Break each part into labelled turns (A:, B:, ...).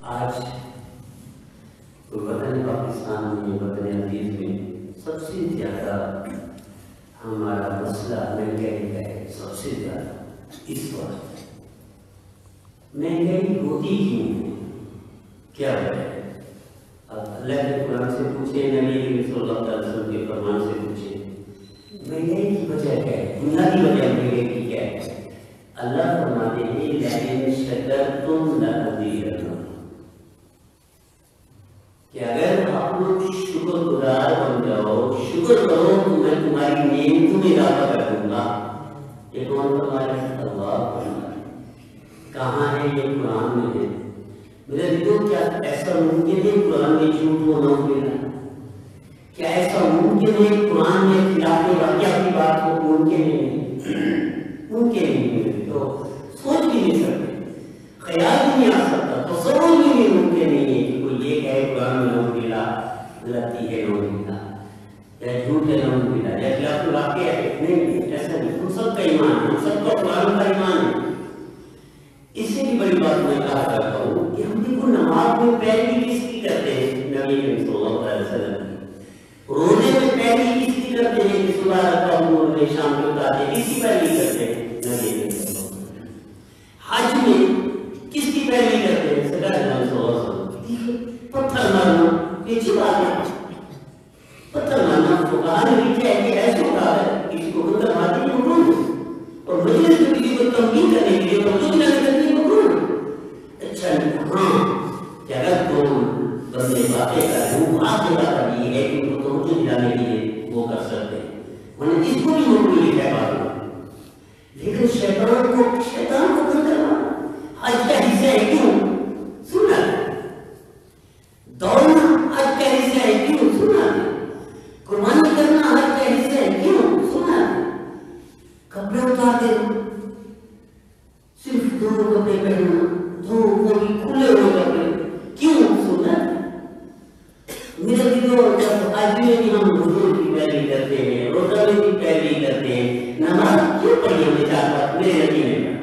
A: آج وطن پاکستان میں، وطن عزیز میں سب سے زیادہ ہمارا مسئلہ مہنگائی کا ہے، سب سے زیادہ اس وقت مہنگائی ہوتی کیوں ہے، کیا وجہ ہے؟ اب اللہ کے قرآن سے پوچھیں، نبی صلی اللہ علیہ وسلم کے فرمان سے پوچھیں، مہنگائی کی وجہ کیا ہے؟ بنیادی وجہ مہنگائی کی کیا ہے؟ اللہ فرماتے ہیں لئن شکرتم لأزیدنکم، کہ اگر آپ لوگ شکر گزار بن جاؤ، شکر کرو تو میں تمہاری نعمتوں میں اضافہ کر دوں گا۔ یہ کون فرما رہا ہے؟ اللہ فرما رہا ہے۔ کہاں ہے یہ؟ قرآن میں ہے۔ میرے دیکھو، کیا ایسا ممکن ہے قرآن میں جھوٹ ہونا ملنا؟ کیا ایسا ممکن ہے قرآن میں خلاف واقعہ کی بات ہو؟ ممکن نہیں، ممکن نہیں۔ تو سوچ بھی نہیں سکتے، خیال بھی نہیں آ سکتا، تصور بھی نہیں ممکن نہیں ہے کہ کوئی یہ کہے قرآن میں نعوذ باللہ غلطی ہے، نعوذ باللہ یا جھوٹ ہے، نعوذ باللہ یا خلاف واقعہ ہے۔ نہیں، ایسا نہیں۔ ہم سب کا ایمان ہے، ہم سب کا قرآن کا ایمان ہے۔ اس سے بھی بڑی بات میں کہا کرتا ہوں کہ ہم دیکھو نماز میں پیروی کس کی کرتے ہیں؟ نبی کریم صلی اللہ علیہ وسلم کی۔ روزے میں پیروی کس کی کرتے ہیں؟ کہ صبح رکھتا ہوں اور شام کو اٹھاتے ہیں، کس کی پیروی کرتے ہیں؟ نبی کریم صلی اللہ علیہ وسلم۔ حج میں کس کی پیروی کرتے ہیں؟ سرکار صلی اللہ علیہ وسلم۔ پتھر مارنا یہ اچھی بات ہے، پتھر مارنا فقہاء نے لکھا ہے کہ ایسے ہوتا ہے کسی کو پتھر مارنے کی ممنوع ہے، اور مجلس میں کسی کو تنقید کرنے کے لیے توجہ دلانے کے لیے ممنوع ہے۔ اچھا ہاں کہ اگر تم بندے باتیں کر رہے ہو، آپ نے بات کر لی ہے کہ ان کو توجہ دلانے کے لیے وہ کر سکتے ہیں، انہوں نے اس کو بھی ممنوع لکھا ہے بات میں۔ لیکن شیطان کو کر کرنا حج کا حصہ ہے، کیوں سننا ہے؟ دوڑنا حج کا حصہ ہے، کیوں سننا ہے؟ قربانی کرنا حج کا حصہ ہے، کیوں سننا ہے؟ کپڑے اتار دینا، صرف دو کپڑے پہننا، دو وہ بھی کھلے ہوئے کپڑے، کیوں سننا ہے؟ میرے دلوں جب حج میں بھی ہم حضور کی پیروی کرتے ہیں، روزہ میں بھی پیروی کرتے ہیں، نماز کیوں پڑھی ہم نے چار بات میرے نبی نے پڑھا؟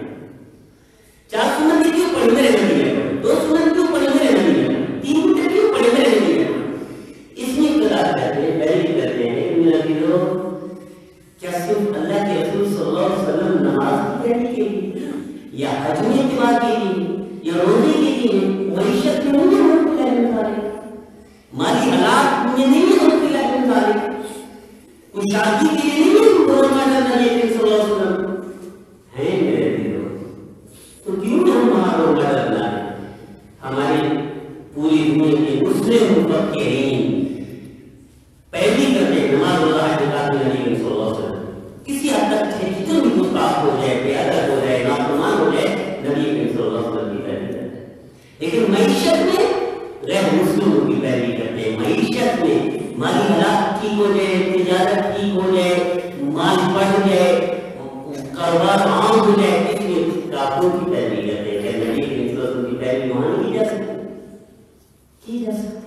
A: چار سنت کیوں پڑھی میرے نبی نے پڑھی؟ دو سنت کیوں پڑھی میرے نبی نے پڑھی؟ تین گھنٹے کیوں پڑھی میرے نبی نے پڑھی؟ اس میں اقتدار کرتے ہیں، پیروی کرتے ہیں۔ میرے دلوں کیا صرف اللہ کے رسول صلی اللہ علیہ وسلم نماز کی پیروی کے لیے یا حج میں اتباع کے لیے یا روزے کے لیے معیشت میں نہیں ہے ہم پہ لائن مالی حالات میں نہیں ہے ہم پہ لائن کوئی شادی کے لیے نہیں ہے قرآن کا نبی صلی اللہ علیہ وسلم ہے میرے دلوں، تو کیوں ہم وہاں روزہ کرنا ہے؟ ہماری پوری دنیا کے مسلم مفکرین پیروی کرتے ہیں نماز روزہ حج زکات میں نبی صلی اللہ علیہ وسلم، کسی حد تک جتنے بھی گستاخ ہو جائے، بے ادب ہو جائے، نافرمان ہو جائے، نبی صلی اللہ علیہ وسلم کی پیروی کرتے ہیں۔ لیکن معیشت میں غیر مسلموں کی پیروی کرتے ہیں، معیشت میں مالی حالات ٹھیک ہو جائے، تجارت ٹھیک ہو جائے، مال بڑھ جائے، کاروبار عام ہو جائے، اس لیے کافروں کی پیروی کرتے ہیں۔ نبی صلی اللہ علیہ وسلم کی پیروی وہاں نہیں کی جا سکتی۔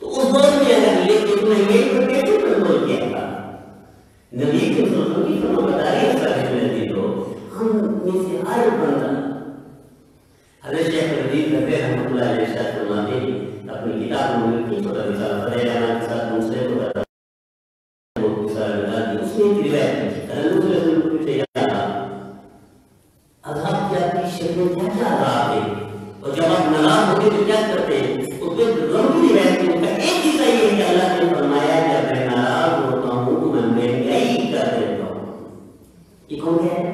A: تو اس دور میں اگر یہ مہنگائی کو کیسے کنٹرول کیا تھا؟ نبی صلی اللہ علیہ وسلم کی فرمانبرداری اثر ہے میرے دلوں، ہم میں سے ہر بندہ حضرت شیخ رضی رحمۃ اللہ علیہ ارشاد فرماتے ہیں اپنی کتاب میں لکھی چھوٹا رسالہ فضائل کے ساتھ مسلم کو بتا وہ رسالہ بتا دی، اس میں ایک روایت ہے حضرت صلی اللہ علیہ وسلم کو پوچھا جاتا عذاب کیا کی شکل کیا کیا عذاب ہے، اور جب آپ ناراض ہوتے تو کیا کرتے ہیں؟ اس میں ضروری روایت ہے، ان کا ایک حصہ یہ ہے کہ اللہ نے فرمایا جب میں ناراض ہوتا ہوں تو میں مہنگائی کر دیتا ہوں۔ یہ کون ہے؟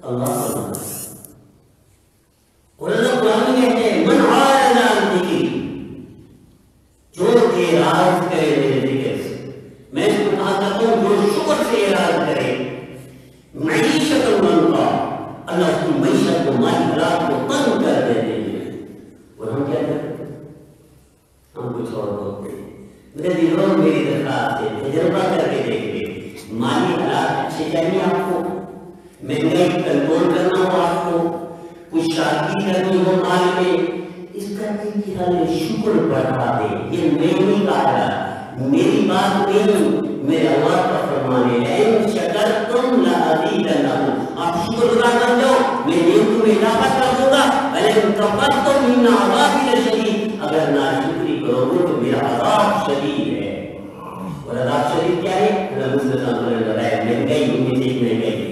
A: اللہ فرماتا ہے۔ اور اللہ قرآن میں کہتے ہیں من عارض عن ذکری، جو اعراض کرے میرے ذکر سے، میں اس کو کہا کرتا ہوں جو شکر سے اعراض کرے، معیشت منقا، اللہ اس کی معیشت کو مالی حالات کو تنگ کر دیتے ہیں، اور ہم کیا کرتے ہیں؟ ہم کچھ اور بولتے ہیں۔ میرے دلوں میری درخواست ہے تجربہ کر کے دیکھیں، مالی حالات اچھے چاہیے آپ کو، مہنگائی کنٹرول کرنا ہو آپ کو، کچھ شادی کرنی ہو مال میں، اس کا شکر بڑھا دے۔ یہ میں نہیں کہا رہا، میری بات نہیں، میرے اللہ کا فرمان ہے ان شکرتم لازیدنکم، آپ شکر گزار بن جاؤ میں تمہیں اضافہ کر دوں گا، وَلَئِن كَفَرْتُمْ إِنَّ عَذَابِي سمجھو کہ میرا عذاب شدید ہے. اور عذاب شدید کیا ہے؟ مہنگائی ان میں سے ایک مہنگائی ہے.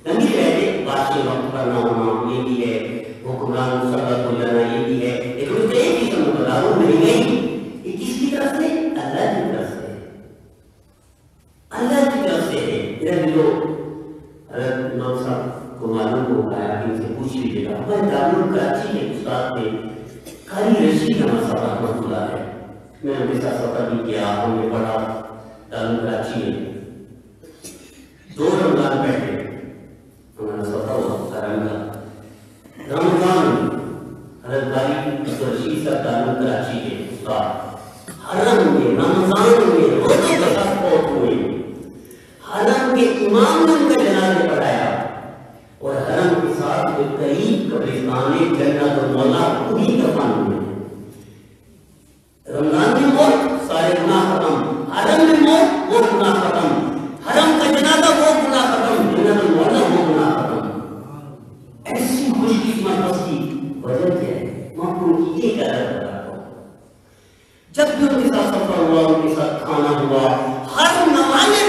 A: تنگی رہتے بادشاہ وقت پر نہ ہونا یہ بھی ہے, حکمران مسلط ہو جانا یہ بھی ہے. لیکن اس سے ایک چیز میں بتا رہا ہوں, مہنگائی یہ کس کی طرف سے؟ اللہ کی طرف سے. اللہ کی طرف سے ہے. میرا جو حضرت امام صاحب کو معلوم ہوگا کہ ان سے پوچھ لیجیے گا. ہمارے دارالعلوم کراچی کے استاد تھے قاری رشید احمد صاحب رحمۃ اللہ ہے. میں نے ان کے ساتھ سفر بھی کیا, ہم نے پڑھا دارالعلوم کراچی میں. 2 رمضان بیٹھے ہمارا سفر ہوا رمضان حضرت قاری رشید صاحب دارالعلوم کراچی کے استاد حرم میں رمضان میں روزے کے ساتھ فوت ہوئے. حرم کے امام نے ان کا جنازہ پڑھایا اور حرم کے ساتھ جو قریب قبرستان جنت المولا وہی دفن ہوئے. رمضان میں موت سارے گناہ ختم, حرم میں موت وہ گناہ ختم, حرم کا جنازہ وہ گناہ ختم, جنت المولا وہ گناہ ختم. ایسی خوش قسمت ہستی وجہ کیا ہے؟ محکوم کی ایک عدد بتاتا ہوں. جب بھی ان کے ساتھ سفر ہوا, ان کے ساتھ کھانا ہوا, ہر نوالے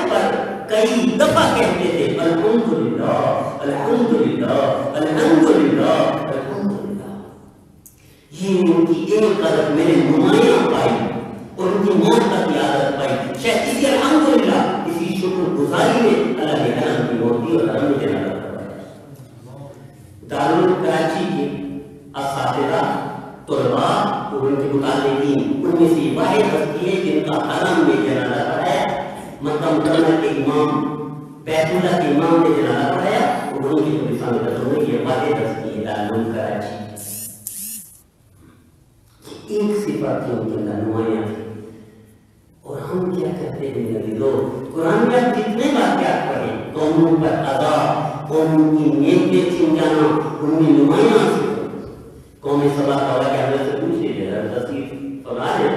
A: پر کئی دفعہ کہتے تھے الحمدللہ الحمدللہ الحمدللہ الحمدللہ. یہ ان کی ایک عادت میں نے نمایاں پائی اور ان کی موت تک کی عادت پائی. شاید اسی الحمدللہ اسی شکر گزاری میں اللہ نے حرم کی موت دی اور حرم میں جنازہ پڑھایا. دارالعلوم کراچی کے اساتذہ طلباء اور ان کے متعلقین ان میں سے واحد ہستی ہے جن کا حرم میں جنازہ پڑھایا. مکہ مکرمہ کے امام بیت اللہ کے امام نے جنازہ پڑھایا اور ان کی قبرستان میں یہ واحد ہستی ہے دارالعلوم کراچی. ایک صفات تھی ان کے اندر نمایاں تھی. اور ہم کیا کہتے ہیں میرے لوگ, قرآن میں آپ جتنے واقعات پڑھیں قوموں پر عذاب, قوموں کی نیکیاں چھن جانا, ان میں نمایاں قوم سبا کا واقعہ حضرت سے پوچھ لیجیے. تصدیق فرما ہے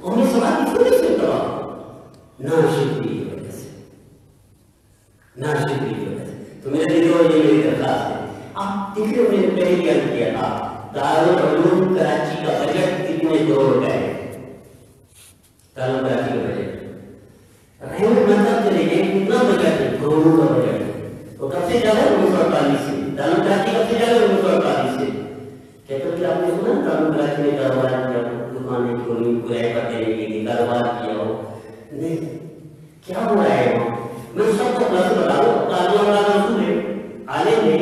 A: قوم سبا کی وجہ سے تباہ, ناشکری کی وجہ سے, ناشکری کی وجہ سے. تو میرے دل اور یہ میری درخواست ہے, آپ دیکھ رہے میں نے پہلے کیا کیا تھا, دارالعلوم کراچی کا بجٹ کتنے کروڑ کا ہے؟ دارالعلوم کراچی کا بجٹ رحمت مطلب چلے گئے کتنا بجٹ ہے؟ کروڑوں کا بجٹ ہے. تو کب سے زیادہ 1948 سے دارالعلوم کراچی کب سے زیادہ 1948 سے. کیا کبھی آپ نے سنا دارالعلوم کراچی میں کاروبار کیا, دکانیں کھولی, کرایہ پر دینے کے لیے کاروبار کیا ہو؟ نہیں. کیا ہو رہا ہے وہاں؟ میں سب کو بس بتا دوں, تعلیم والا رسول ہے, عالم ہے,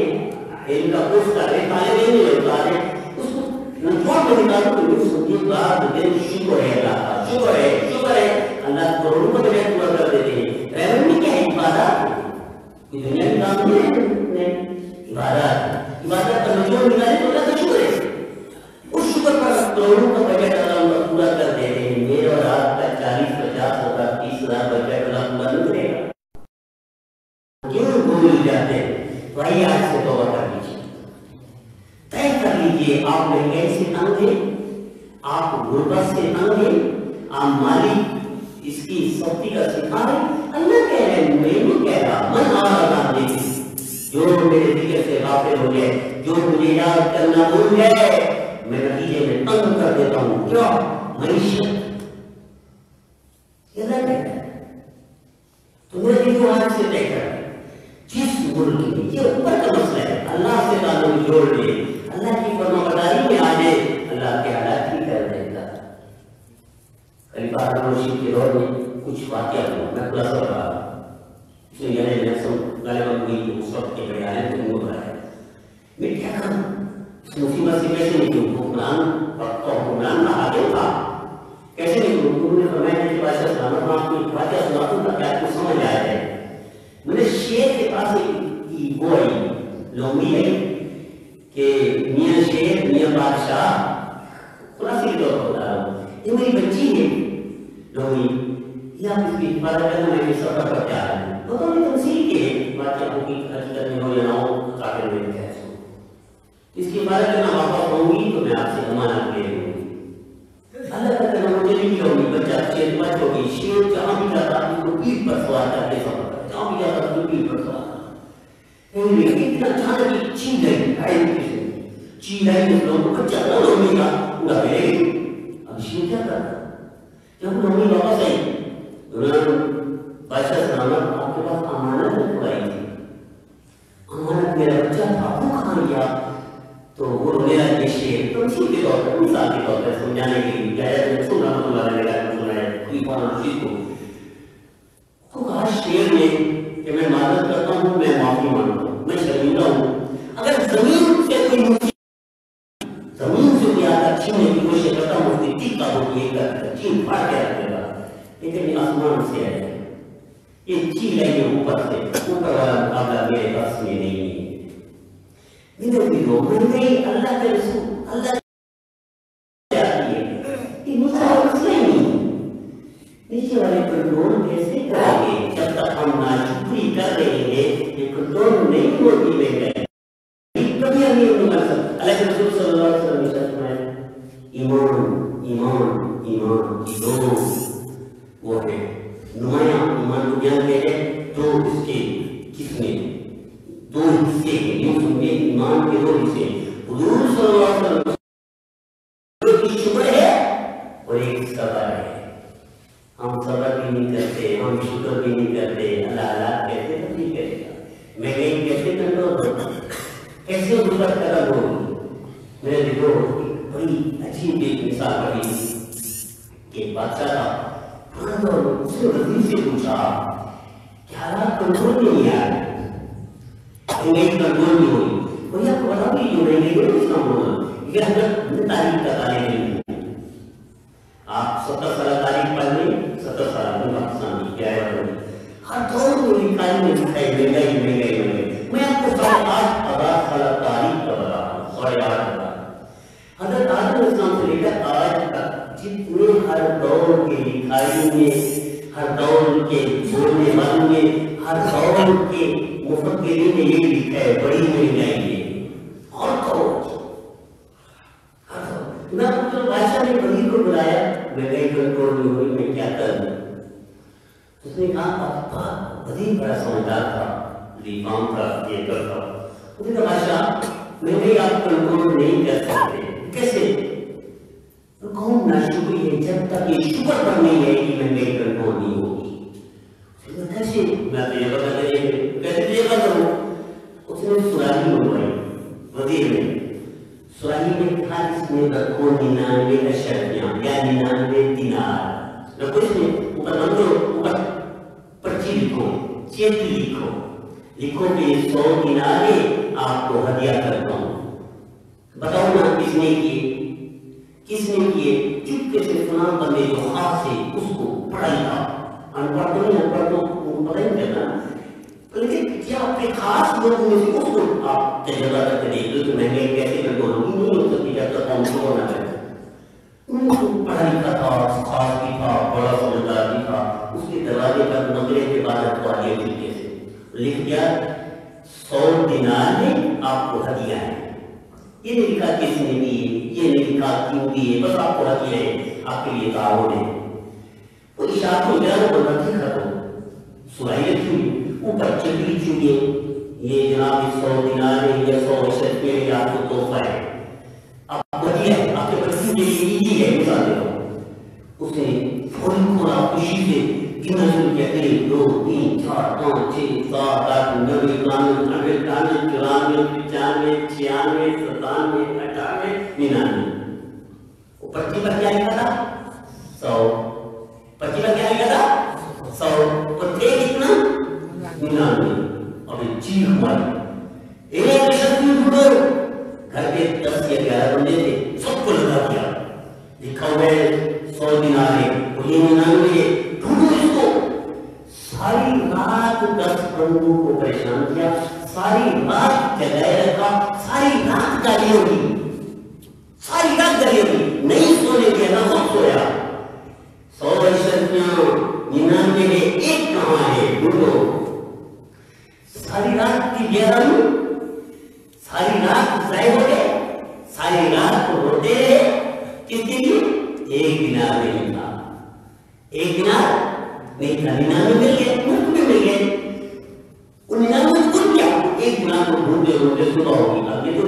A: علم کا کورس کر رہے, طالب علم ہے, طالب اس کو نچوڑ کر نکالو تو یہ سنتی بات دل شکر ہے اللہ کا, شکر ہے, شکر ہے اللہ کروڑوں کا بجٹ پورا کر دیتے ہیں. رحمت میں کیا ہے؟ عبادات. کوئی دنیا کی کام نہیں ہے, عبادات. عبادت کا نچوڑ نکالے تو اللہ کا شکر ہے. اس شکر پر کروڑوں کا بجٹ اللہ پورا کر دیتے ہیں. میرے اور آپ کا 40-50 ہزار 30 ہزار بجٹ اللہ پورا نہیں کرے گا. کیوں بھول جاتے ہیں؟ وہی آج سے توبہ کر لیجیے, طے کر لیجیے. آپ مہنگائی سے تنگ ہیں, آپ غربت سے تنگ ہیں, آپ مالی اس کی سختی کا شکار ہیں. اللہ کہہ رہے ہیں, میں نہیں کہہ رہا, من آرام دے جو میرے ذکر سے غافل ہو جائے, جو مجھے یاد کرنا بھول جائے, میں نتیجے میں تنگ کر دیتا ہوں. کیا معیشت یہ اللہ کہہ رہا ہے. تو میرے جو آج سے طے کر جس ملک میں یہ اوپر کا مسئلہ ہے, اللہ سے تعلق جوڑ لے, اللہ کی فرما برداری میں آ جائے, اللہ کے حالات ہی کر دے گا. خلیفہ ہارون رشید کے دور میں کچھ واقعہ ہوا, میں خلاصہ بتا رہا ہوں. اس میں یعنی غالباً ہوئی اس وقت کے بڑے عالم کو بول رہا ہے, میں کیا کروں اس مصیبت سے کیسے نکلوں؟ حکمران کا آگے تھا, کیسے نکلوں؟ انہوں نے فرمایا کہ بادشاہ سلامت میں آپ کو ایک واقعہ سناتا ہوں تاکہ آپ کو سمجھ آ جائے. میں نے شیر کے پاس ایک وہ آئی لومڑی ہے کہ میاں شیر میاں بادشاہ, خلاصے کے طور پر بتا رہا ہوں, یہ میری بچی ہے لومڑی, یہ آپ اس کی حفاظت کرنا, میں سفر پر جا رہا ہوں. تو انہوں نے تمثیل کے بادشاہ کی حقیقت میں ہو یا نہ ہو, کافر میں کہہ سو اس کی حفاظت کرنا واپس ہوں گی تو میں آپ سے امانت لے لوں گی. اللہ کا کرنا مجھے نہیں ہوگی, بچہ شیر بچ ہوگی, شیر جہاں بھی جاتا اس کو پیٹ پر سوار کر کے سفر کرتا, جہاں بھی جاتا اس کو پیٹ پر سوار. اتنا اچانک چھین گئی, چیلائی اس لوگوں کو چلنا لوگی کا انہا پہلے گی اب شیئر کیا کرتا جب لوگی واپس آئی بادشاہ سلامت آپ کے پاس امانت میں پڑائی تھی امانت میرا بچہ تھا وہ کھان گیا تو وہ میرا یہ شیئر تمسی کے طور پر مثال کے طور پر سمجھانے کے لیے کہا ہے سن رحمت اللہ نے کہا سنا ہے کوئی فارم چیز کو کہا شیئر میں کہ میں معذرت کرتا ہوں میں معافی مانگتا ہوں میں شرمندہ ہوں اگر زمین سے کوئی زمین سے کوئی آتا چھینے کی کوشش کرتا ہوں اس کی ٹیکا ہوتی ہے کہ چین پھاڑ کے رکھے گا لیکن آسمان سے ہے یہ چیل ہے یہ اوپر سے اوپر والا مقابلہ میرے پاس میں نہیں ہے میرے بھی میں گئی اللہ کے رسول اللہ کی آتی ہے یہ نیچے والے مسئلہ نہیں نیچے والے کنٹرول کیسے کریں گے جب تک ہم ناشکری کر رہے ہیں یہ کنٹرول نہیں ہوتی میں گئے کبھی ہم یہ نہیں کر سکتے اللہ کے رسول صلی اللہ علیہ وسلم نے فرمایا ایمان ایمان ایمان کی دونوں وہ ہے نمایاں ایمان کو بیان کہتے ہیں تو اس کے کس میں دو حصے ہیں یوں سمجھے ایمان کے دو حصے حضور صلی اللہ علیہ وسلم کی شکر ہے اور ایک صبر ہے ہم صبر بھی نہیں کرتے ہم شکر بھی نہیں کرتے اللہ اللہ کہتے تو نہیں کرے گا میں کہیں کیسے کنٹرول کرتا کیسے غربت قدم ہوگی میرے دیکھو بڑی عجیب ایک مثال پڑھی کہ بادشاہ تھا اس نے وزیر سے پوچھا کہ حالات کنٹرول نہیں آ رہے انگیج کنٹرول نہیں ہوئی وہی آپ کو بتا بھی جو رہے گی اس کا ہونا یہ حضرت تاریخ کا تعلیم نہیں آپ 70 سالہ تاریخ پڑھ لیں 70 سالہ میں پاکستان کی کیا ہے ہر دور میں لکھائی میں لکھائی مہنگائی میں آپ کو 8,000 سالہ تاریخ کا بتا رہا ہوں 8,500 حضرت آدم اسلام سے لے کر آج تک جتنے ہر دور کے لکھائی میں ہر دور کے بولنے والوں میں ہر دور کے مفکرین نے یہ لکھا ہے بڑی مہنگائی ہے اور میں جو بادشاہ نے وزیر کو بلایا مہنگائی کنٹرول نہیں ہوئی میں کیا کروں اس نے کہا وزیر بڑا سمجھدار تھا لیفام تھا یہ کرتا اس نے کہا بادشاہ مہنگائی آپ کنٹرول نہیں کر سکتے کیسے کون ناشکری ہے جب تک یہ شکر پر نہیں ہے کہ مہنگائی کنٹرول نہیں ہوگی کیسے میں تو یہ بتا دیں کیسے یہ کروں اس نے سراہی منگوائی وزیر نے سراہی میں تھا اس میں رکھو 99 اشرفیاں یا 99 دینار رکھو اس میں اوپر بندو اوپر پرچی لکھو چیک لکھو کہ 100 دینار آپ کو ہدیہ کرتا ہوں بتاؤ نا کس نے کیے چپکے سے فلان بندے جو خاص ہے اس کو پڑھائی تھا انپڑھ تو نہیں انپڑھ تو پتہ ہی کرنا لیکن کیا اپنے خاص لوگوں میں سے اس کو آپ تجربہ کرتے دیکھ لو کہ مہنگائی کیسے کنٹرول ہوگی نہیں ہو سکتی جب تک قوم کو ہونا چاہیے ان کو پڑھا لکھا تھا خاص بھی تھا بڑا سمجھدار بھی تھا اس کے دروازے پر نمبرے کے بعد والی طریقے سے لکھ دیا 100 دینار میں آپ کو ہدیہ ہے یہ نہیں لکھا کس نے دی یہ نہیں لکھا کیوں دی ہے بس آپ کو ہدیہ ہے آپ کے لیے تعاون ہے وہ اشارت ہو گیا وہ بندہ ٹھیک کرو سرائیت ہوئی اوپر چکری چکے یہ جناب 100 دینار ہے یا 100 اشرف میں آپ کو تحفہ ہے آپ کو ہدیہ ہے آپ کے بچوں کے لیے یہ ہے مثال دے رہا ہوں اس نے فوری کھولا خوشی سے گنا شروع کیا 1 2 3 4 5 6 7 8 9 10 11 12 13 14 15 96 97 98 99 وہ پرچی پر کیا لکھا تھا 100 پرچی پر کیا لکھا تھا 100 اور تھے کتنا 99 ابھی چیخ ماری ایک شخص ڈھونڈو گھر کے 10 یا 11 بندے تھے سب کو لگا دیا لکھا ہوا ہے 100 دینار ہے وہ یہ 99 ہے ڈھونڈو اس کو ساری رات 10 بندوں کو پریشان کیا ساری رات جگائے رکھا ساری رات گالی ہوگی نہیں سونے کے نہ خود سویا 100 اشرفیاں 99 میں ایک کہاں ہے ڈھونڈو ساری رات کی بیران ساری رات ضائع ہو گئے ساری رات کو روتے رہے کس کے لیے 1 دینار نہیں تھا 1 دینار نہیں تھا 99 مل گئے ملک میں مل گئے ان 99 کو کیا 1 دینار کو ڈھونڈتے ڈھونڈتے صبح ہوگی اب یہ تو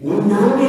A: 99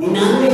A: 99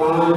A: 5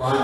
A: 5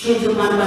A: 600, 500,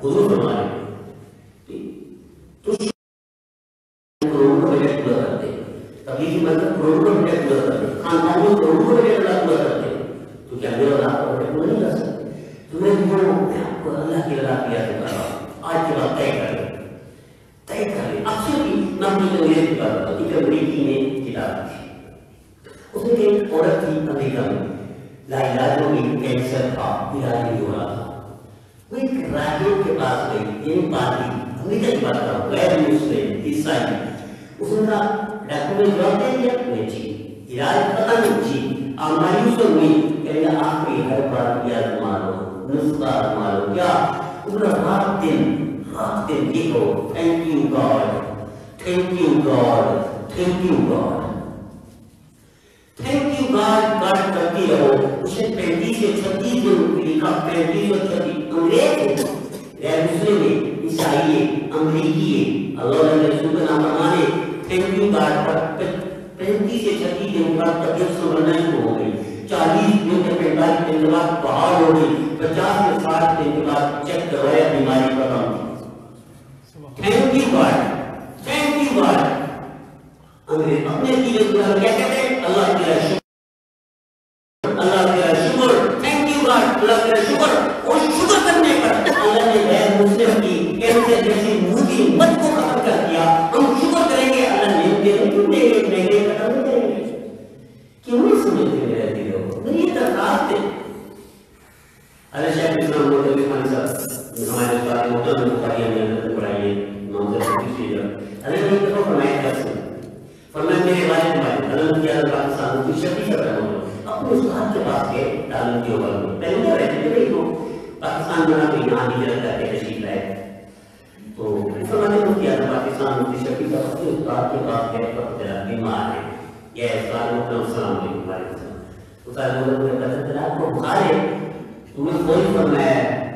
A: حضور فرما رہے ہیں تو کروڑوں کا بجٹ پورا کرتے تبلیغی مطلب کروڑوں کا بجٹ پورا کرتے خاندان میں کروڑوں کا بجٹ اللہ پورا کرتے تو کیا میرا اللہ کا بجٹ پورا نہیں کر سکتے؟ تو میں آپ کو اللہ کی رضا کیا تو کر رہا ہوں آج کے بعد طے کر لیں اکثر بھی میں اپنی انگریز کی بات کرتا ہوں ایک امریکی میں کتاب تھی اس میں ایک عورت تھی امریکہ میں لا علاج ہو گئی کینسر تھا علاج نہیں ہو رہا تھا وہ ایک راہب کے پاس گئی یعنی پادری امریکہ کی بات کر رہا ہوں غیر مسلم عیسائی اس نے کہا ڈاکٹر نے جواب دے دیا میں جی علاج پتہ نہیں جی آپ مایوس ہو گئی کہ آخری ہر بار یاد مارو نسخہ مارو کیا رات دن دیکھو thank you God thank you God thank you God thank you God God کرتی رہو اسے 35 سے 36 دن لکھا 35 اور 36 انگریز غیر مسلم ہے عیسائی ہے امریکی ہے اللہ نے رسول کا نام فرمانے تھینک یو گاڈ پر 35 سے 36 دن بعد طبیعت سنبھلنا شروع ہو گئی 40 دن کے 45 دن کے بعد بہار ہو گئی 50 سے 60 دن کے بعد چیک کروایا بیماری ختم thank you God thank you God انگریز اپنے کیے کیا کہتے ہیں اللہ تیرا شکر اللہ تیرا شکر تھینک یو گاڈ اللہ تیرا شکر اور شکر کرنے پر اللہ نے غیر مسلم کی کینسر جیسی موٹی مت کو ختم کر دیا ہم شکر کریں گے اللہ نے دے کیوں دے گے نہیں ختم کریں گے کیوں نہیں سمجھتے میرے دلوں میں یہ درخواست ہے اللہ شیخ اسلام محمد عثمانی صاحب ہمارے استاد محترم بخاری نے پڑھائی ہے نام سے کسی جگہ اللہ نے کہا فرمایا کیسے فرمایا میرے والد علم کیا پاکستان کی شکل کر رہا ہوں اپنے استاد کے پاس گئے تعلیم کے اوپر میں پہلے کیا رہتے تھے تو پاکستان میں آپ یہاں ہجرت کر کے تشریف لائے تو فرماتے ہیں کیا پاکستان کی شکل کا اپنے استاد کے پاس گئے تو ذرا بیمار ہے یہ استاد محترم السلام علیکم وعلیکم السلام استاد محترم نے کہا آپ کو بخار ہے تمہیں کوئی فرمایا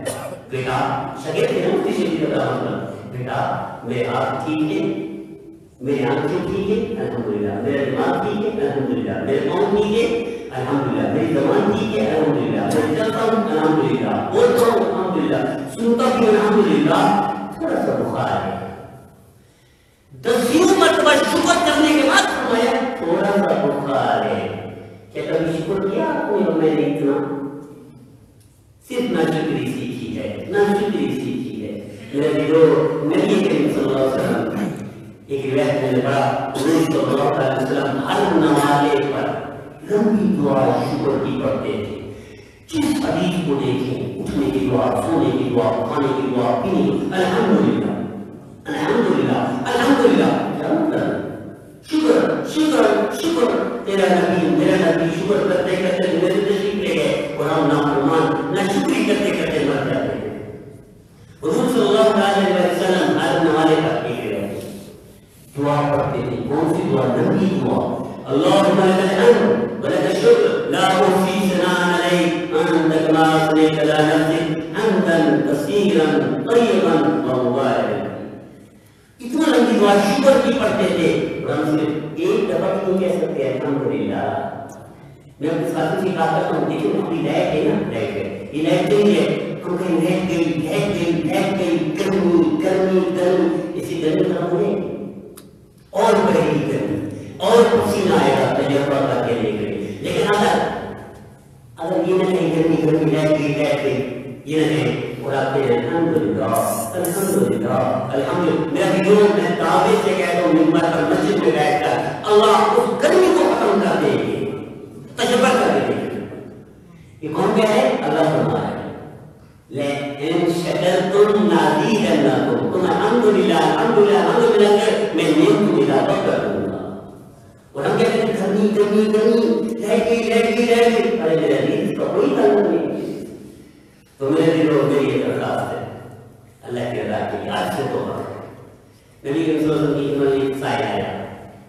A: بیٹا شگے تھے نا مفتی شریف کا مطلب بیٹا میرے ہاتھ ٹھیک ہے میرے آنکھیں ٹھیک ہے الحمدللہ میرا دماغ ٹھیک ہے الحمدللہ میرے پاؤں ٹھیک ہے الحمدللہ میری زبان ٹھیک ہے الحمدللہ میں چلتا ہوں الحمدللہ بولتا ہوں الحمدللہ سنتا بھی الحمدللہ تھوڑا سا بخار ہے 10 مرتبہ شکر کرنے کے بعد فرمایا تھوڑا سا بخار ہے کیا کبھی شکر کیا آپ نے میں نے اتنا صرف ناشکری سیکھی ہے ناشکری سیکھی ہے میرے دلوں نبی کریم صلی اللہ علیہ وسلم ایک روایت میں نے پڑھا حضور صلی اللہ علیہ وسلم ہر نمازے پر لمبی دعا شکر کی پڑھتے تھے جس حدیث کو دیکھیں اٹھنے کی دعا سونے کی دعا کھانے کی دعا پینے کی الحمدللہ الحمدللہ الحمدللہ کیا مطلب شکر شکر شکر تیرا نبی شکر کرتے کرتے میرے تشریف لے گئے اور ہم نافرمان ناشکری کرتے کرتے مر جاتے ہیں حضور صلی اللہ علیہ وسلم ہر نمازے پر ایک دعا پڑھتے تھے کون سی دعا نبی دعا اللہم لک الحمد ولک الشکر لا احصی ثناء علیک انت کما اثنیت علی نفسک حمدا کثیرا طیبا مبارکا اتنا لمبی دعا شکر کی پڑھتے تھے اور ہم صرف ایک دفعہ کیوں کہہ سکتے ہیں الحمدللہ میں اپنے ساتھی سے کہا کرتا ہوں دیکھیں اپنی لائٹ ہے نا لائٹ ہے یہ لائٹ نہیں ہے ہم کہیں لائٹ گئی گرمی اسی گرمی ختم ہونے اور بڑے ہی گرمی اور پسینہ آئے گا تجربہ کر کے لے گئے لیکن اگر یہ نہ کہیں گرمی لائٹ گئی یہ نہ کہیں اور آپ کہیں الحمدللہ الحمدللہ الحمدللہ میرا ویڈیو میں دعوے سے کہتا ہوں ممبر پر مسجد میں بیٹھ کر اللہ اس گرمی کو ختم کر دے گی تجربہ کر دے گی یہ کون کہہ ہے اللہ فرما ہے لئن شکرتم لازیدنکم تم الحمدللہ الحمدللہ الحمدللہ کہ میں نعمت کو اضافہ کر دوں گا اور ہم کہتے ہیں گرمی لائٹ گئی ارے میرے عزیز کا کوئی تعلق نہیں تو میرے دلوں میں یہ درخواست ہے اللہ کے رضا کے لیے آج سے توبہ ہے نبی صلی اللہ علیہ وسلم کی انہوں نے ایک سائل آیا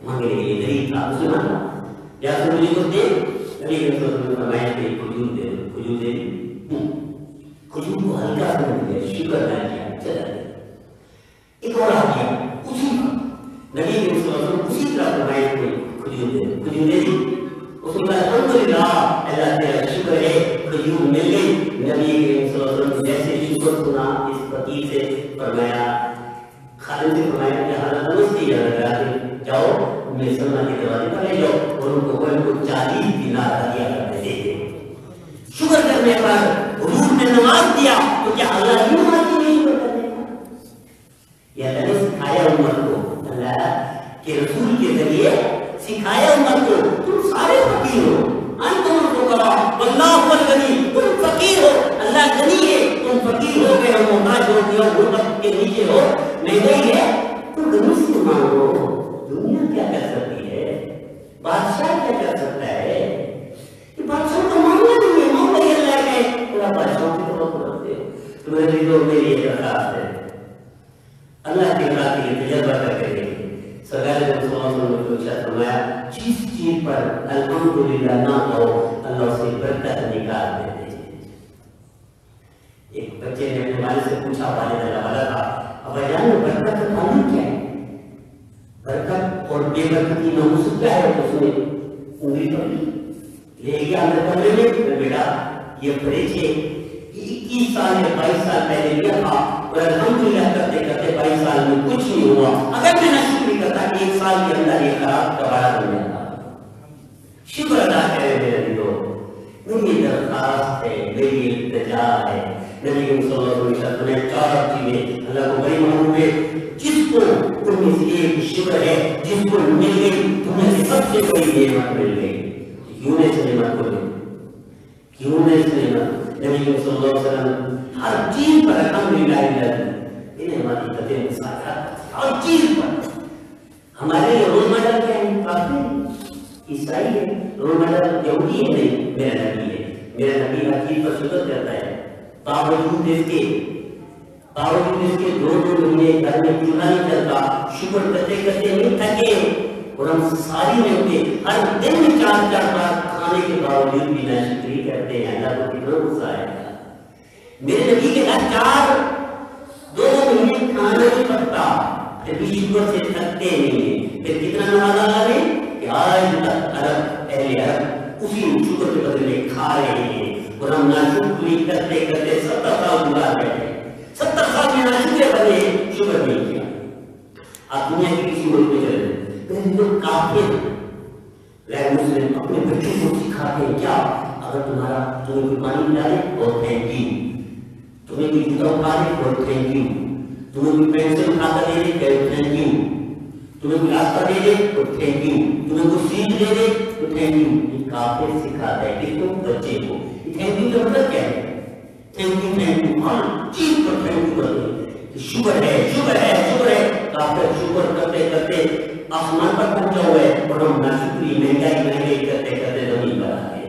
A: مانگنے کے لیے غریب تھا مسلمان تھا یا تو مجھے کچھ دے نبی صلی اللہ علیہ وسلم نے فرمایا کہ کھجور دے کھجور کو ہلکا کر دیا شکر نہ کیا چلا دیا ایک اور آ گیا اسی نبی صلی اللہ علیہ وسلم اسی طرح فرمایا کہ کھجور دے دی اس نے کہا الحمدللہ اللہ تیرا شکر ہے کھجور مل گئی نبی صلی اللہ علیہ وسلم جیسے شکر سنا اس فقیر فرمایا خالد سے فرمایا کہ حضرت انس کی اجازت جاؤ امی سلمہ کے دروازے پر لے جاؤ اور ان کو 40 دینار ہدیہ کر دے دے. شکر کرنے پر حضور نے نماز دیا تو کیا اللہ ہی نماز کی نہیں شکر کرنے کا؟ یہ اللہ نے سکھایا امت کو، اللہ کے رسول کے ذریعے سکھایا امت کو تم سارے فقیر ہو، انتم الفقراء واللہ الغنی، تم فقیر ہو اللہ غنی ہے، تم فقیر ہو گئے ہو، محتاج ہو گئے ہو، غربت کے نیچے ہو، مہنگائی ہے تو غنی سے مانگو. دنیا کیا کر سکتی ہے؟ بادشاہ کیا کر سکتا ہے؟ کہ بادشاہ کو مانگنا نہیں ہے، مانگ نہیں اللہ ہے تیرا بادشاہ کی طرف رکھتے ہو. تمہیں ریزو میری یہ درخواست ہے اللہ کے ذات کے لیے تجربہ کر کے دیکھیں. سرکار صلی اللہ علیہ وسلم نے پوچھا فرمایا جس چیز پر الحمدللہ نہ کہو اللہ اسے برکت نکال دیتے ہیں. ایک بچے نے اپنے والد سے پوچھا، والد اللہ والا تھا، ابا جان برکت کا تعلق کیا ہے؟ برکت اور بے برکتی میں مسئلہ کیا ہے؟ اس نے انگلی پکڑی لے گیا اندر کمرے میں، بیٹا یہ فریج 21 سال یا 22 سال پہلے لیا تھا اور الحمدللہ کرتے کرتے 22 سال میں کچھ نہیں ہوا. اگر میں نہ شکر کرتا کہ 1 سال کے اندر یہ خراب کباڑا بن جاتا. شکر ادا کرے میرے دلوں. میری درخواست ہے، میری التجا ہے، نبی صلی اللہ علیہ وسلم نے 4 چیزیں اللہ کو بڑی محبوب ہے. جس کو ان میں سے ایک شکر ہے، جس کو مل گئی تمہیں سے سب سے بڑی نعمت مل گئی. کیوں نے اس نعمت کو لی؟ کیوں نے اس نعمت نبی صلی اللہ علیہ وسلم ہر چیز پر الحمدللہ انہیں ہماری قدر مساعدت ہر چیز پر. ہمارے رول ماڈل کیا ہے؟ کافی عیسائی ہے، رول ماڈل یہودی ہے نہیں، میرا نبی ہے. میرا نبی ہر چیز پر شکر کرتا ہے، باوجود اس کے 2 مہینے گھر میں چولہا نہیں چلتا، شکر کرتے کرتے نہیں تھکے. اور ہم ساری نعمتیں ہر دن 4 بار کھانے کے باوجود بھی ناشکری کرتے ہیں. اللہ کو کتنا غصہ آئے گا. میرے نبی کے گھر 2 مہینے کھانا نہیں پکتا، پھر بھی شکر سے تھکتے نہیں. پھر کتنا نماز آ رہے کہ آج تک اہل عرب اسی شکر کے بدلے میں کھا رہے ہیں اور ہم ناشکری کرتے کرتے 70 سال گزار گئے. 70 سال میں ناشکرے بنے، شکر نہیں کیا. آپ دنیا کے کسی ملک میں چلے جو کافر غیر مسلم اپنے بچوں کو سکھاتے ہیں کیا؟ اگر تمہیں کوئی پانی پلا دے اور تھینک یو، تمہیں کوئی جوتا اٹھا دے اور تھینک یو، تمہیں کوئی پینسل اٹھا کر دے دے تھینک یو، تمہیں کوئی راستہ دے دے تو تھینک یو، تمہیں کوئی سیٹ دے دے تو تھینک یو. یہ کافر سکھاتا ہے کس کو؟ بچے کو. تھینک یو کا مطلب کیا ہے؟ تھینک یو ہر چیز پر تھینک یو کرتے ہیں. شکر ہے شکر ہے شکر ہے. کافر شکر کرتے کرتے آسمان پر پہنچا ہوا ہے اور ہم ناشکری مہنگائی کرتے کرتے زمین پر آ گئے.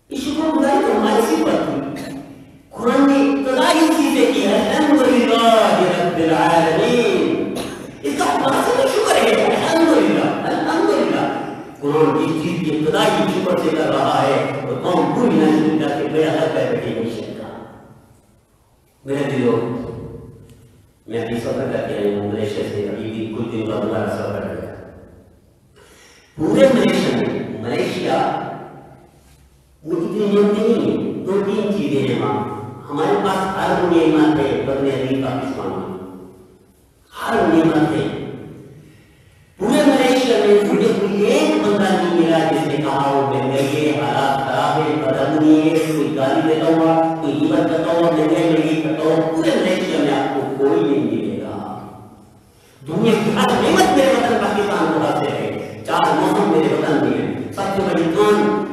A: یہ شکر گزاری تو ہماری صفت تھی. قرآن نے ابتدا ہی اسی سے کی ہے الحمدللہ رب العالمین. اس کا مقصد شکر ہے. الحمدللہ الحمدللہ. قرآن جس چیز کی ابتدا ہی شکر سے کر رہا ہے اور قوم پوری ناشکری کر کے بڑا حق کر بیٹھے نہیں کا. میرے دلوں میں ابھی سفر کر کے آئی ہوں ملیشیا سے. ابھی بھی کچھ دن بعد ہمارا سفر ہے. پورے ملیشیا وہ اتنی نعمتیں نہیں ہیں. 2-3 چیزیں ہیں وہاں. ہمارے پاس ہر نعمت ہے بندے علی پاکستان میں، ہر نعمت ہے. پورے ملیشیا میں مجھے کوئی ایک بندہ نہیں ملا جس نے کہا وہ مہنگائی ہے، حالات خراب ہے، بدامنی ہے، کوئی گالی دیتا ہوا، کوئی غیبت کرتا ہوا، مہنگائی لگی کرتا ہوا. پورے ملیشیا میں آپ کو کوئی نہیں ملے گا. دنیا کی ہر نعمت میرے وطن پاکستان کو حاصل ہے. 4 موسم میرے وطن میں ہے. سب سے بڑی کان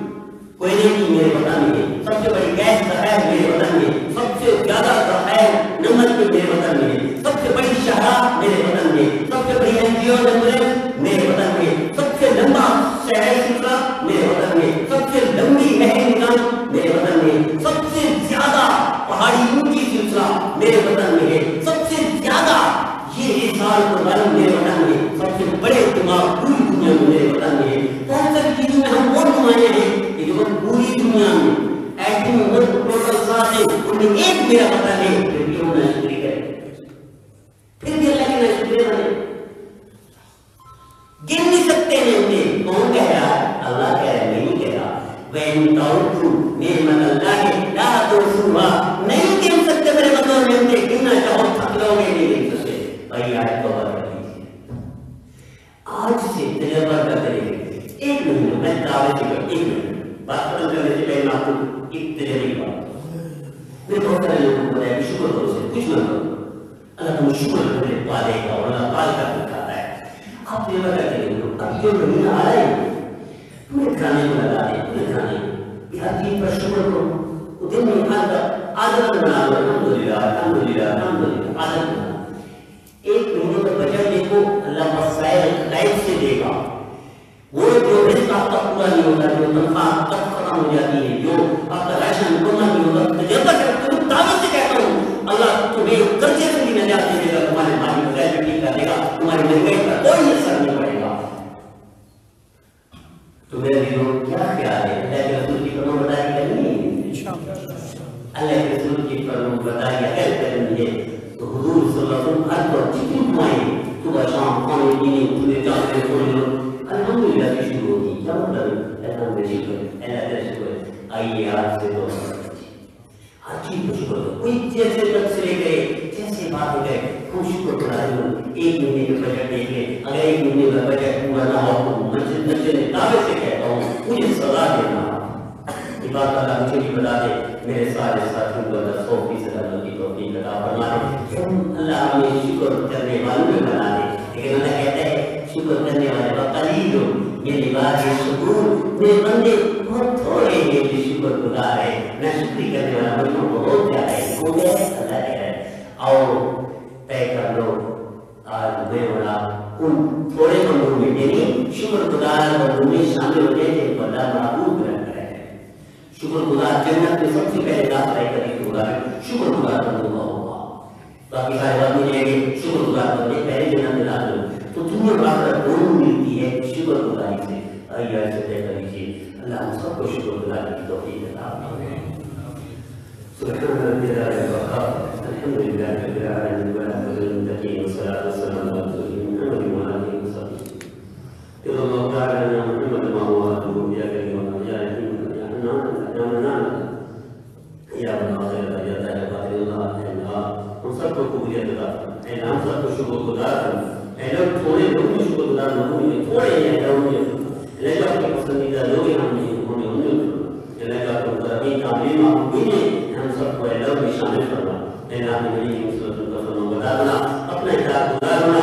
A: کوئلے کی میرے وطن میں ہے. سب سے بڑی گیس ذخائر میرے وطن میں ہے. سب سے زیادہ ذخائر نمک کے میرے وطن میں ہے. سب سے بڑی شاہراہ میرے وطن میں ہے. سب سے بڑی ایمبولینس میرے وطن میں ہے. سب سے لمبا شہری سلسلہ میرے وطن میں ہے. سب سے لمبی نہری نظام میرے وطن میں ہے. سب سے زیادہ پہاڑی اونچی سلسلہ میرے وطن میں ہے. سب سے زیادہ یہ سال قربانی میرے وطن میں. سب سے بڑے دماغ پوری دنیا میں میرے وطن میں ہے. بہت ساری چیزوں میں ہم اور نمایاں ہیں کہ جو پوری دنیا میں ایسی ملک ٹوٹل 7 ہے ان میں ایک میرا وطن ہے. پھر بھی ہم ناشکری کریں، پھر بھی اللہ کی ناشکری بنے. گن نہیں سکتے ہیں انہیں. کون کہہ رہا ہے؟ اللہ کہہ رہا ہے، نہیں کہہ رہا. وَإِن تَعُدُّوا نِعْمَتَ اللَّهِ لَا تُحْصُوهَا. نہیں گن سکتے میرے بندوں نے، ان کے گننا شکر کرو سے کچھ نہ کرو، اللہ تم شکر کرنے پالے گا اور اللہ پال کر دکھاتا ہے. آپ یہ بتا کریں گے اب جو مہینہ آ رہا ہے پورے کھانے کو لگا دیں، پورے کھانے کو ہر چیز پر شکر کرو. وہ دن میں عادت بنا لو، الحمدللہ الحمدللہ الحمدللہ عادت بنا. ایک مہینے کا بجٹ دیکھو اللہ وسائل غیب سے دے گا. وہ جو رزق آپ کا پورا نہیں ہوتا، جو تنخواہ تب ختم ہو جاتی ہے، جو آپ کا راشن مکمل نہیں ہوتا، تجربہ کرتے ہوں دعوت سے کہتا ہوں اللہ تمہیں قرضے سے بھی نجات دے گا، تمہارے مالی مسائل بھی ٹھیک کر دے گا، تمہاری مہنگائی کا کوئی اثر نہیں پڑے گا. تو میرے دلوں کیا خیال ہے اللہ کے رسول کی فرمان برداری کرنی ہے؟ اللہ کے رسول کی فرمان برداری اگر کرنی ہے تو حضور صلی اللہ علیہ وسلم ہر پر جتنی کمائیں صبح شام کھانے پینے پورے جاتے تھوڑے الحمدللہ کی شروع ہوگی. کیا مطلب الحمد شکر اللہ کا شکر. آئیے آپ سے تو ہر چیز کو شکر کرو. کوئی جیسے تک سے لے گئے جیسے بات ہو گئے ہم شکر کرا رہے ہوں. ایک مہینے کا بجٹ دیکھ لیں، اگر ایک مہینے کا بجٹ پورا نہ ہو تو مسجد دعوے سے کہتا ہوں مجھے سزا دینا. یہ بات اللہ مجھے بھی بتا دے، میرے سارے ساتھیوں کو اللہ 100% اللہ کی توفیق عطا فرما دے. اللہ ہمیں شکر کرنے والوں میں بنا دے. لیکن اللہ کہتا ہے شکر کرنے والے قلیل یہ لباس شکور، میرے بندے بہت تھوڑے ہیں جو شکر گزار ہے. میں شکری کرنے والا بندوں کو بہت زیادہ ہے. وہ ہے اللہ کہہ رہا ہے اور طے کر لو آج میں بڑا ان تھوڑے بندوں میں یعنی شکر گزار بندوں میں شامل ہو جائے جن کو اللہ محبوب رکھ رہا ہے. شکر گزار جنت میں سب سے پہلے داخلہ کرنے کے بعد شکر گزار بندوں کا ہوگا. باقی سارے بات مجھے شکر گزار بندے پہلے جنت میں داخل ہو تو دنیا باقر دونوں ملتی ہے شکر گزاری سے. آئیے ایسے طے کر لیجیے اللہ ہم سب کو شکر گزاری کی توفیق عطا فرمائے. سبحان ربی الحمد للہ رب العالمین والعاقبۃ للمتقین والصلاۃ والسلام علی رسول محمد وعلى آلہ وصحبہ اللہ تعالی علی محمد وعلى یا کریم یا رحیم یا حنان یا منان یا ناصر یا دار اللہ. ہم سب کو قبولیت عطا فرمائے. ہم سب کو شکر گزار کریں. لوگ تھوڑے لوگ بھی شکر گزار نہ ہوئے، تھوڑے ہیں اللہ کے پسندیدہ لوگ ہم نے اللہ کا ترقی تعلیم آپ بھی ہم سب کو اللہ میں شامل کرنا. اللہ نے میری مسلم کا فرمان بتا دینا، اپنا اخلاق گزارنا.